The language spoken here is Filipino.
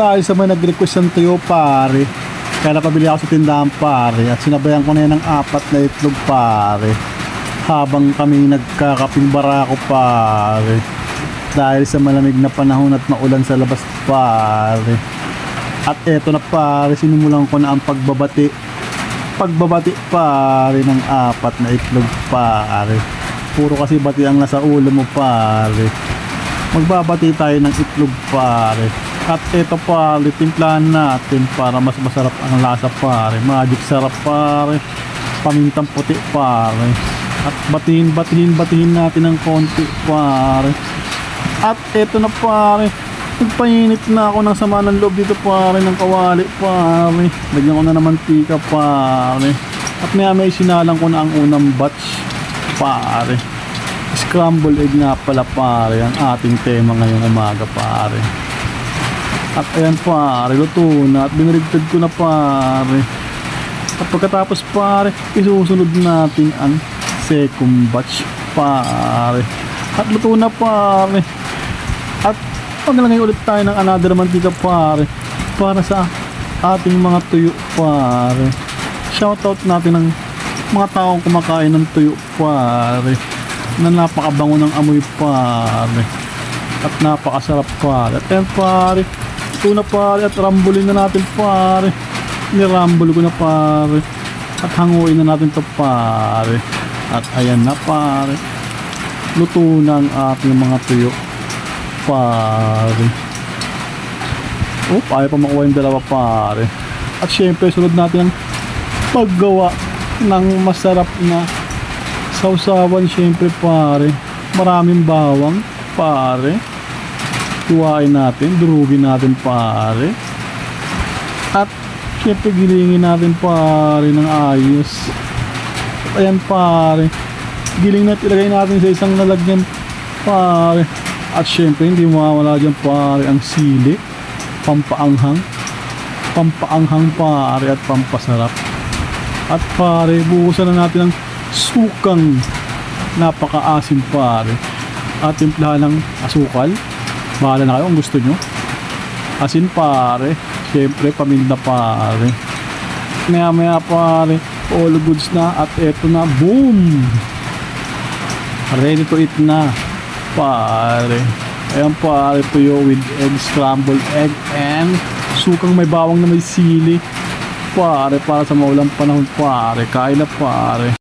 dahil sa mga nag-request ng tuyo pare, kaya napabili ako sa tindahan pare, at sinabayan ko na yan ng 4 na itlog pare, habang kami nagkakaping barako pare, dahil sa malamig na panahon at maulan sa labas pare. At eto na pare, sinimulan ko na ang pagbabati pare ng 4 na itlog pare. Puro kasi bati ang nasa ulo mo pare. Magbabati tayo ng itlog pare. At eto pare, timplahan natin para mas masarap ang lasa pare. Magic sarap pare, pamintang puti pare. At batiin natin ng konti pare. At eto na pare, nagpainit na ako ng sama ng loob dito pare ng kawali pare. Lagyan ko na ng mantika pare. At may sinalang ko na ang unang batch pare. Scramble egg nga pala pare ang ating tema ngayong umaga pare. At ayan pare, luto na at binirigtad ko na pare. At pagkatapos pare, isusunod natin ang second batch pare. At luto na pare. At maglagay ulit tayo ng another mantika pare, para sa ating mga tuyo pare. Shoutout natin ng mga taong kumakain ng tuyo pare, na napakabango ng amoy pare at napakasarap pare. At ayan pare, ito na pare, at rambulin na natin pare. Nirambol ko na pare, at hanguin na natin to pare. At ayan na pare, luto na ang ating mga tuyo pare. Ayaw pa makuha yung dalawa pare. At syempre sunod natin ang paggawa ng masarap na sausawan syempre pare. Maraming bawang pare, tuwain natin, durugin natin pare. At syempre gilingin natin pare ng ayos. At ayan pare, giling na ilagay natin sa isang lalagyan pare. At syempre hindi mawawala dyan pare ang sili, pampaanghang pare at pampasarap. At pare, buhusan na natin ang sukang napakaasim pare. At timplahan ng asukal, bahala na kayo kung gusto nyo. Asin pare, syempre paminta pare. Maya pare, all goods na. At eto na, boom, ready to eat na pare. Ayan pare, tuyo with egg, scrambled egg, and sukang may bawang na may sili pare, para sa maulang panahon pare. Kain na pare.